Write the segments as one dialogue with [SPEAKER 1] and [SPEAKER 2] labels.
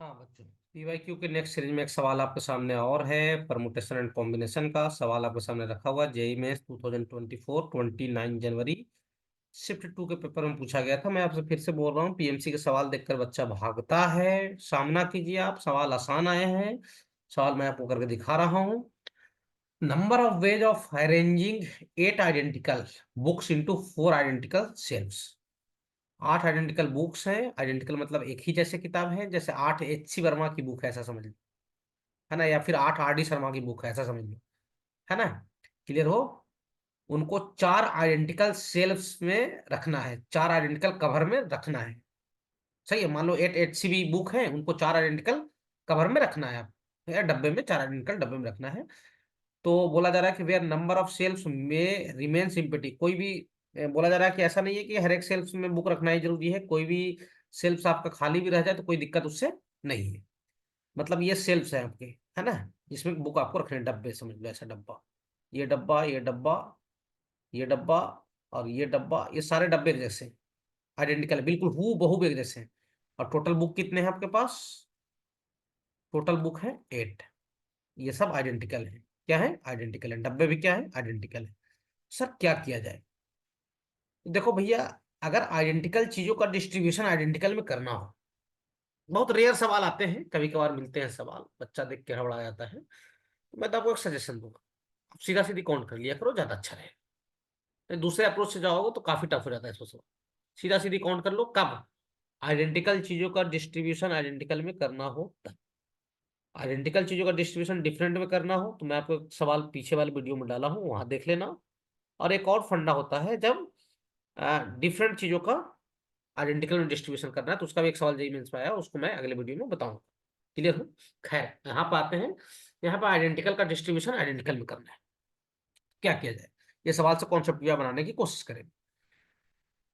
[SPEAKER 1] हाँ बच्चों, पीवाईक्यू के नेक्स्ट सीरीज में एक सवाल आपके सामने और है। परमुटेशन एंड कॉम्बिनेशन का सवाल आपके सामने रखा हुआ। जेई में 2024 29 जनवरी शिफ्ट 2 के पेपर में पूछा गया था। मैं आपसे फिर से बोल रहा हूँ, पीएमसी के सवाल देखकर बच्चा भागता है। सामना कीजिए, आप सवाल आसान आए हैं। सवाल मैं आपको करके दिखा रहा हूँ। Number of ways of arranging 8 identical books into 4 identical shelves. 8 identical books हैं। आइडेंटिकल मतलब एक ही जैसे किताब है, जैसे 8 एच सी वर्मा की बुक है, ऐसा समझ लो, है ना, या फिर 8 आर डी शर्मा की बुक है, ऐसा समझ लो, है ना। क्लियर हो? उनको 4 आइडेंटिकल सेल्फ्स में रखना है, 4 आइडेंटिकल कवर में रखना है। सही है। मान लो 8 एच सी बुक है, उनको 4 आइडेंटिकल कवर में रखना है, या डब्बे में, 4 आइडेंटिकल डब्बे में रखना है। तो बोला जा रहा है कि वेयर नंबर ऑफ सेल्फ्स में रिमेन्स एम्प्टी। कोई भी बोला जा रहा है कि ऐसा नहीं है कि हर एक सेल्फ में बुक रखना ही जरूरी है। कोई भी सेल्फ आपका खाली भी रह जाए तो कोई दिक्कत उससे नहीं है। मतलब ये सेल्फ्स है आपके, है ना, जिसमें बुक आपको रखने हैं, डब्बे समझ लो, ऐसा डब्बा, ये डब्बा, ये डब्बा, ये डब्बा और ये डब्बा, ये सारे डब्बे एक जैसे हैं, आइडेंटिकल, बिल्कुल हू बहू एक जैसे हैं। और टोटल बुक कितने हैं आपके पास? टोटल बुक है 8। ये सब आइडेंटिकल है। क्या है? आइडेंटिकल है। डब्बे भी क्या है? आइडेंटिकल है। सर क्या किया जाए? देखो भैया, अगर आइडेंटिकल चीजों का डिस्ट्रीब्यूशन आइडेंटिकल में करना हो, बहुत रेयर सवाल आते हैं, कभी कभार मिलते हैं सवाल, बच्चा देख के हड़बड़ा जाता है, तो मैं तो आपको एक सजेशन दूंगा, आप सीधा सीधी काउंट कर लिया करो, ज्यादा अच्छा रहेगा। नहीं, दूसरे अप्रोच से जाओगे तो काफी टफ हो जाता है इसको सवाल। सीधा सीधी काउंट कर लो, कब आइडेंटिकल चीजों का डिस्ट्रीब्यूशन आइडेंटिकल में करना हो तब। आइडेंटिकल चीजों का डिस्ट्रीब्यूशन डिफरेंट में करना हो तो मैं आपको एक सवाल पीछे वाले वीडियो में डाला हूँ, वहां देख लेना। और एक और फंडा होता है, जब डिफरेंट चीजों का आइडेंटिकल में डिस्ट्रीब्यूशन करना है, तो उसका भी एक सवाल जेई मेंस में आया, उसको मैं अगले वीडियो में बताऊंगा। क्लियर हो? खैर, यहाँ पर आते हैं। यहाँ पर आइडेंटिकल का डिस्ट्रीब्यूशन आइडेंटिकल में करना है, क्या किया जाए? ये सवाल से कॉन्सेप्ट या बनाने की कोशिश करें।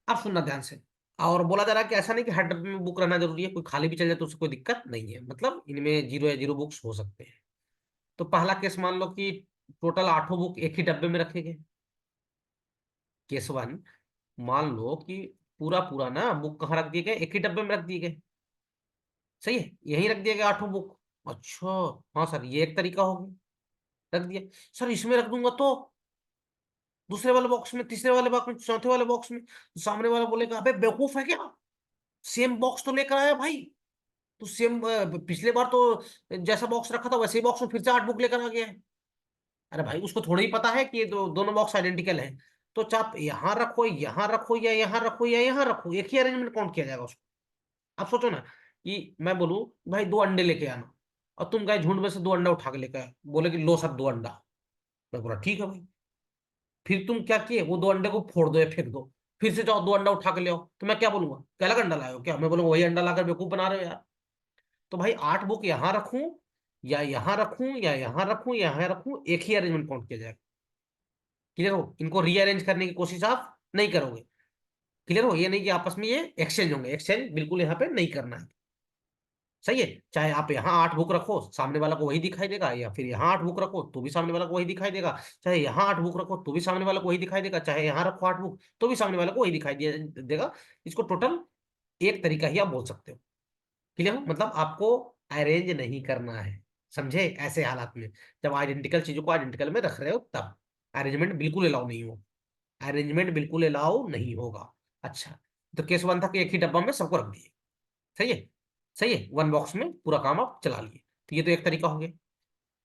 [SPEAKER 1] आप सुनना ध्यान से। और बोला जा रहा है कि ऐसा नहीं कि हर डब्बे में बुक रहना जरूरी है, कोई खाली भी चल जाए तो उससे कोई दिक्कत नहीं है, मतलब इनमें जीरो या जीरो बुक्स हो सकते हैं। तो पहला केस मान लो कि टोटल 8 बुक एक ही डब्बे में रखे गए। केस वन, मान लो कि पूरा पूरा ना बुक कहाँ रख दिए गए? एक ही डब्बे में रख दिए गए। सही है, यही रख दिए गए 8 बुक। अच्छा, हाँ सर, ये एक तरीका हो गया, रख दिया। सर इसमें रख दूंगा तो दूसरे वाले बॉक्स में, तीसरे वाले बॉक्स में, चौथे वाले बॉक्स में, तो सामने वाला बोलेगा अबे बेवकूफ है क्या, सेम बॉक्स तो लेकर आया भाई। तो सेम, पिछले बार तो जैसा बॉक्स रखा था वैसे ही बॉक्स में फिर से 8 बुक लेकर आ गया है। अरे भाई, उसको थोड़ा ही पता है कि ये दोनों बॉक्स आइडेंटिकल है। तो चाप यहाँ रखो, यहाँ रखो, या यहाँ रखो, या यहाँ रखो, एक ही अरेंजमेंट काउंट किया जाएगा उसको। आप सोचो ना कि मैं बोलूं भाई 2 अंडे लेके आना, और तुम गए झुंड में से 2 अंडा उठा के लेकर आए, बोले कि लो सर 2 अंडा। मैं बोला ठीक है भाई। फिर तुम क्या किए? वो 2 अंडे को फोड़ दो या फेंक दो। फिर से जाओ 2 अंडा उठा के ले आओ, तो मैं क्या बोलूंगा? क्या अलग अंडा लाए हो क्या? मैं बोलूंगा वही अंडा लाकर बेवकूफ बना रहे हो यार। तो भाई 8 बुक यहाँ रखूं, या यहाँ रखूं, या यहाँ रखूं, या यहाँ रखूं, एक ही अरेंजमेंट काउंट किया जाएगा। क्लियर हो? इनको रीअरेंज करने की कोशिश आप नहीं करोगे। क्लियर हो? ये नहीं कि आपस में ये एक्सचेंज होंगे, एक्सचेंज बिल्कुल यहाँ पे नहीं करना है। सही है। चाहे आप यहाँ 8 बुक रखो, सामने वाला को वही दिखाई देगा, या फिर यहाँ 8 बुक रखो तो भी सामने वाला को वही दिखाई देगा। चाहे यहाँ 8 बुक रखो तो भी सामने वाला को वही दिखाई देगा। चाहे यहाँ रखो 8 बुक तो भी सामने वाला को वही दिखाई देगा। इसको टोटल एक तरीका ही आप बोल सकते हो। क्लियर हो? मतलब आपको अरेंज नहीं करना है, समझे? ऐसे हालात में, जब आइडेंटिकल चीजों को आइडेंटिकल में रख रहे हो तब अरेंजमेंट बिल्कुल अलाउ नहीं हो। अरेंजमेंट बिल्कुल अलाउ नहीं होगा। अच्छा, तो केस वन था कि एक ही डब्बा में सबको रख दिए। सही है। सही है, वन बॉक्स में पूरा काम आप चला लिए, तो ये तो एक तरीका हो गया।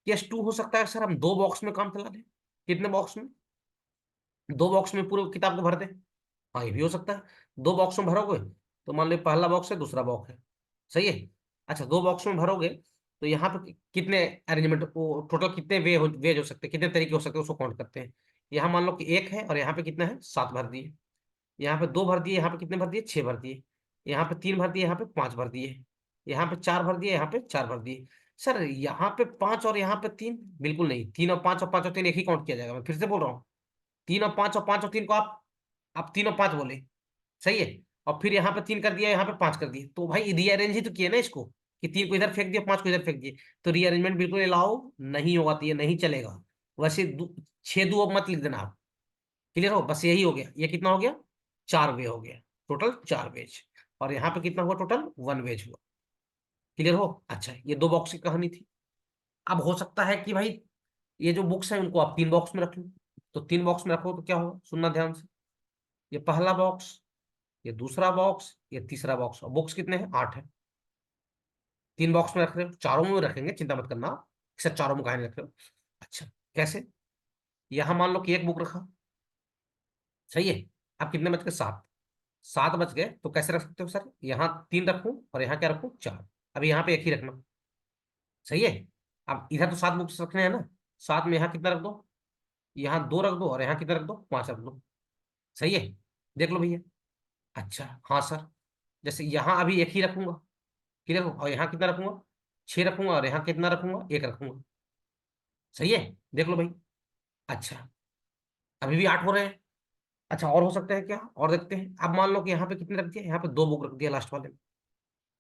[SPEAKER 1] केस टू हो सकता है सर हम 2 बॉक्स में काम चला लें। कितने बॉक्स में? 2 बॉक्स में पूरी किताब को भर दें। हाँ, ये भी हो सकता है। 2 बॉक्स में भरोगे तो मान लो पहला बॉक्स है, दूसरा बॉक्स है। सही है। अच्छा, 2 बॉक्स में भरोगे तो यहाँ पे कितने अरेंजमेंट, टोटल कितने वेज हो सकते हैं, कितने तरीके हो सकते हैं, उसको काउंट करते हैं। यहाँ मान लो कि एक है, और यहाँ पे कितना है? 7 भर दिए। यहाँ पे 2 भर दिए, यहाँ पे कितने भर दिए? 6 भर दिए। यहाँ पे 3 भर दिए, यहाँ पे 5 भर दिए। यहाँ पे 4 भर दिए, यहाँ पे 4 भर दिए। सर यहाँ पे 5 और यहाँ पे 3? बिल्कुल नहीं, 3 और 5 और 5 और 3 एक ही काउंट किया जाएगा। मैं फिर से बोल रहा हूँ, 3 और 5 और 5 और 3 को आप 3 और 5 बोले। सही है। और फिर यहाँ पे 3 कर दिया, यहाँ पे 5 कर दिए, तो भाई रीअरेंज ही तो किया ना इसको, कि 3 को इधर फेंक दिया, 5 को इधर फेंक दिए। तो रीअरेंजमेंट बिल्कुल अलाउ नहीं होगा, तो ये नहीं चलेगा। वैसे 6 दो अब मत लिख देना आप। क्लियर हो? बस यही हो गया। ये कितना हो गया? 4 वे हो गया। Total 4 ways. और यहाँ पे कितना हुआ? टोटल 1 वेज हुआ। क्लियर हो? अच्छा, ये 2 बॉक्स की कहानी थी। अब हो सकता है कि भाई ये जो बुक्स है उनको आप 3 बॉक्स में रख लो, तो 3 बॉक्स में रखो तो क्या होगा, सुनना ध्यान से। ये पहला बॉक्स, ये दूसरा बॉक्स, ये तीसरा बॉक्स। और बुक्स कितने हैं? 8 है। 3 बॉक्स में रख रहे हो, चारों में रखेंगे, चिंता मत करना, सिर्फ चारों में कहानी रख रहे हो। अच्छा, कैसे? यहां मान लो कि एक बुक रखा, सही है। अब कितने बच गए? 7। 7 बच गए तो कैसे रख सकते हो सर? यहाँ 3 रखूं और यहाँ क्या रखूं? 4। अभी यहाँ पे एक ही रखना, सही है। अब इधर तो 7 बुक्स रखने हैं ना, 7 में यहाँ कितना रख दो? यहाँ 2 रख दो और यहाँ कितना रख दो? 5 रख दो, सही है। देख लो भैया। अच्छा, हाँ सर, जैसे यहाँ अभी एक ही रखूंगा, क्लियर हो, और यहाँ कितना रखूंगा? 6 रखूंगा और यहाँ कितना रखूंगा? 1 रखूंगा, सही है। देख लो भाई। अच्छा, अभी भी 8 हो रहे हैं। अच्छा, और हो सकता है क्या? और देखते हैं। अब मान लो कि यहाँ पे कितने रख दिया? यहाँ पे 2 बुक रख दिया, लास्ट वाले में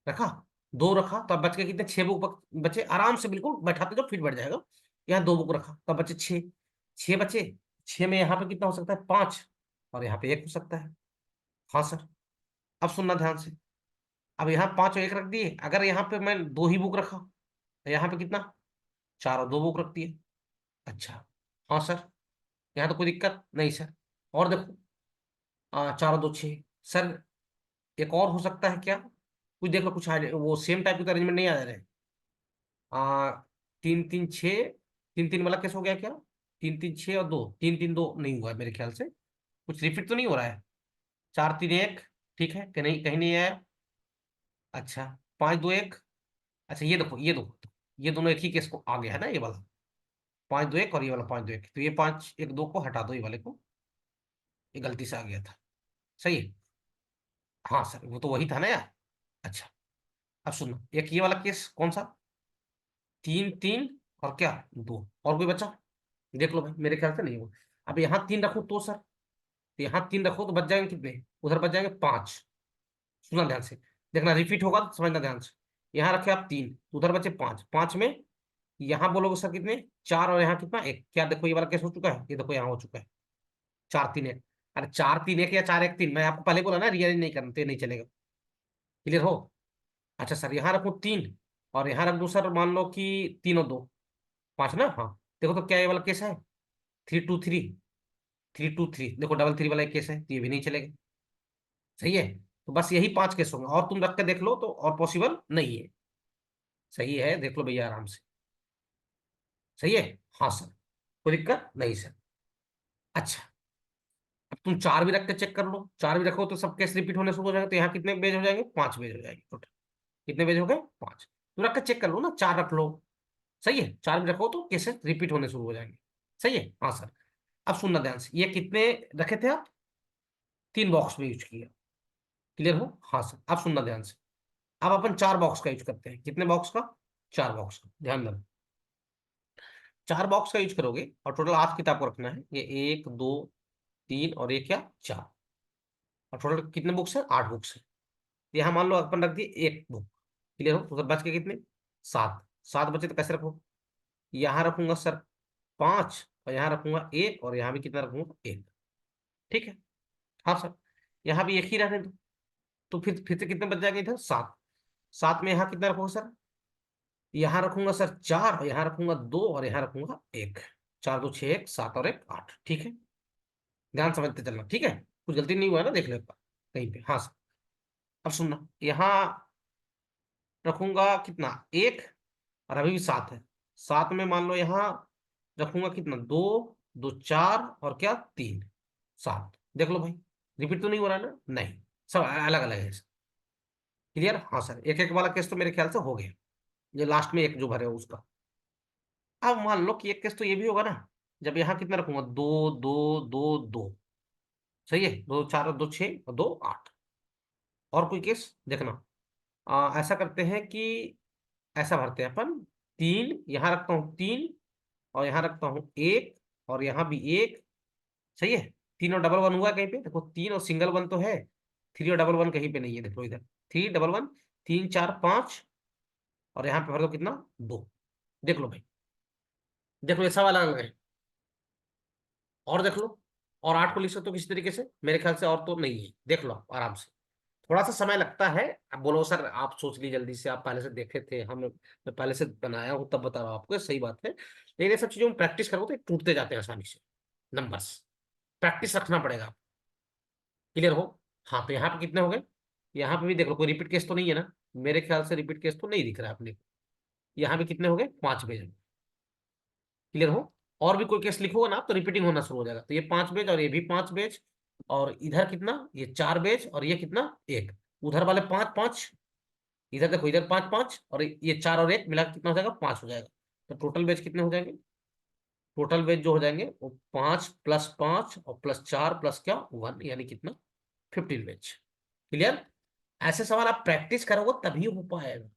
[SPEAKER 1] रखा, 2 रखा, तो अब बच के कितने? 6 बुक बचे, आराम से बिल्कुल बैठाते जाओ, फिट बैठ जाएगा। यहाँ 2 बुक रखा, तब बचे 6। 6 बचे, 6 में यहाँ पे कितना हो सकता है? 5, और यहाँ पे 1 हो सकता है। हाँ सर। अब सुनना ध्यान से। अब यहाँ 5 और 1 रख दिए, अगर यहाँ पे मैं 2 ही बुक रखा तो यहाँ पे कितना? 4 और 2 बुक रख दिए। अच्छा, हाँ सर, यहाँ तो कोई दिक्कत नहीं सर। और देखो, 4 और 2 6 सर। एक और हो सकता है क्या? कुछ देख लो, कुछ वो सेम टाइप के अरेंजमेंट नहीं आ रहे हैं। 3 3 6, 3 3 वाला कैसे हो गया क्या? 3 3 6 और 2, 3 3 2 नहीं हुआ है मेरे ख्याल से, कुछ रिपीट तो नहीं हो रहा है। 4 3 1, ठीक है कि नहीं? कहीं नहीं आया। अच्छा, 5 2 1। अच्छा, ये देखो, ये दोनों एक ही केस को आ गया है ना, ये वाला 5 2 1 और ये वाला 5 2 1, तो ये 5 1 2 को हटा दो, ये वाले को, ये गलती से आ गया था, सही है। हाँ सर, वो तो वही था ना यार। अच्छा, अब सुनो, एक ये वाला केस कौन सा? 3 3 और क्या? 2, और कोई बचा? देख लो भाई, मेरे ख्याल से नहीं हुआ। अब यहाँ 3 रखो तो सर, तो यहाँ 3 रखो तो बच जाएंगे कितने? उधर बच जाएंगे 5। सुनना ध्यान से, देखना रिपीट होगा तो समझना ध्यान से। यहाँ रखे आप 3, उधर बचे 5, 5 में यहाँ बोलोगे सर कितने? 4, और यहाँ कितना? 1। क्या देखो, ये वाला केस हो चुका है, ये देखो यहाँ हो चुका है। 4 3 1। अरे 4 3 1 या 4 1 3, मैं आपको पहले बोला ना, रियलाइज नहीं करना तो नहीं चलेगा। क्लियर हो? अच्छा सर, यहाँ रखो 3 और यहाँ रख दो सर, मान लो कि 3 और 2 5 ना, हाँ। देखो तो क्या ये वाला केस है? 3 2 3, 3 2 3, देखो डबल 3 वाला एक केस है, तो ये भी नहीं चलेगा, सही है। तो बस यही 5 केस होंगे, और तुम रख के देख लो तो और पॉसिबल नहीं है। सही है, देख लो भैया आराम से, सही है। हाँ सर, कोई दिक्कत नहीं सर। अच्छा, अब तुम 4 भी रख के चेक कर लो, 4 भी रखो तो सब केस रिपीट होने शुरू हो जाएंगे, तो यहाँ कितने पेज हो जाएंगे? 5 पेज हो जाएंगे टोटल। कितने पेज हो गए? 5। तो रख के चेक कर लो ना, 4 रख लो, सही है। 4 भी रखो तो केसेस रिपीट होने शुरू हो जाएंगे, सही है। हाँ सर। अब सुनना ध्यान से, ये कितने रखे थे आप? 3 बॉक्स में यूज किया, क्लियर हो? हाँ सर। अब सुनना ध्यान से, अब अपन 4 बॉक्स का यूज करते हैं। कितने बॉक्स का? 4 बॉक्स का, ध्यान देना। 4 बॉक्स का यूज करोगे और टोटल 8 किताब को रखना है, ये 1 2 3 और एक क्या? 4। और टोटल कितने बुक्स है? 8 बुक्स है। यहाँ मान लो अपन रख दिए 1 बुक, क्लियर हो? तो उधर बच के कितने? 7। 7 बचे तो कैसे रखो? यहाँ रखूंगा सर 5, और यहाँ रखूंगा 1, और यहाँ भी कितना रखूंगा? 1, ठीक है। हाँ सर, यहाँ भी एक ही रहने दो, तो फिर से कितने बच जाएंगे इधर? 7। 7 में यहाँ कितना रखूंगा सर? यहाँ रखूंगा सर 4, और यहाँ रखूंगा 2, और यहाँ रखूंगा 1। 4 2 6 1 7 और 1 8, ठीक है। ध्यान समझते चलना, ठीक है। कुछ गलती नहीं हुआ है ना, देख लो एक बार कहीं पे। हाँ सर। अब सुनना, यहाँ रखूंगा कितना? 1, और अभी भी 7 है। 7 में मान लो यहाँ रखूंगा कितना? 2 2 4 और क्या? 3 7। देख लो भाई, रिपीट तो नहीं हो रहा है ना? नहीं, सब अलग अलग है। क्लियर? हाँ सर, एक एक वाला केस तो मेरे ख्याल से हो गया, ये लास्ट में एक जो भरे हो उसका। अब मान लो कि एक केस तो ये भी होगा ना, जब यहाँ कितना रखूंगा? 2 2 2 2, सही है। 2 4 और 2 6 और 2 8। और कोई केस देखना, ऐसा करते हैं कि ऐसा भरते हैं अपन, 3 यहाँ रखता हूँ, 3 और यहाँ रखता हूँ 1, और यहाँ भी 1, सही है। 3 और डबल 1 हुआ कहीं पे? देखो 3 और सिंगल 1 तो है, 3 और डबल 1 कहीं पे नहीं है, देखो इधर 3 डबल 1, 3 4 5, और यहाँ पे भर दो कितना? 2। देख लो भाई, देख लो ऐसा वाला अंग है। और देख लो, और 8 को लिख सकते हो किसी तरीके से, मेरे ख्याल से और तो नहीं है, देख लो आप आराम से। थोड़ा सा समय लगता है। अब बोलो सर आप सोच ली जल्दी से, आप पहले से देखे थे, हम मैं पहले से बनाया हूँ तब बता रहा हूँ आपको, सही बात है। लेकिन ये सब चीजों में प्रैक्टिस करो तो ये टूटते जाते हैं आसानी से नंबर्स। प्रैक्टिस रखना पड़ेगा। क्लियर हो? हाँ, तो यहाँ पे कितने हो गए? यहाँ पे भी देख लो, कोई रिपीट केस तो नहीं है ना? मेरे ख्याल से रिपीट केस तो नहीं दिख रहा है अपने को। यहाँ पे कितने हो गए? 5 पेज। क्लियर हो? और भी कोई केस लिखोगे ना आप तो रिपीटिंग होना शुरू हो जाएगा। तो ये 5 पेज और ये भी 5 पेज, और इधर कितना, ये 4 पेज, और ये कितना, एक। उधर वाले 5 5, इधर देखो, इधर 5 5, और ये 4 और 1 मिला के कितना हो जाएगा? 5 हो जाएगा। तो टोटल पेज कितने हो जाएंगे? टोटल पेज जो हो जाएंगे वो 5 + 5 और +4 प्लस क्या, 1, यानी कितना, 15 पेज। क्लियर? ऐसे सवाल आप प्रैक्टिस करोगे तभी हो पाएगा,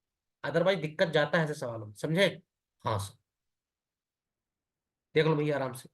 [SPEAKER 1] अदरवाइज दिक्कत जाता है ऐसे सवालों में, समझे? हाँ सर, देख लो भैया आराम से।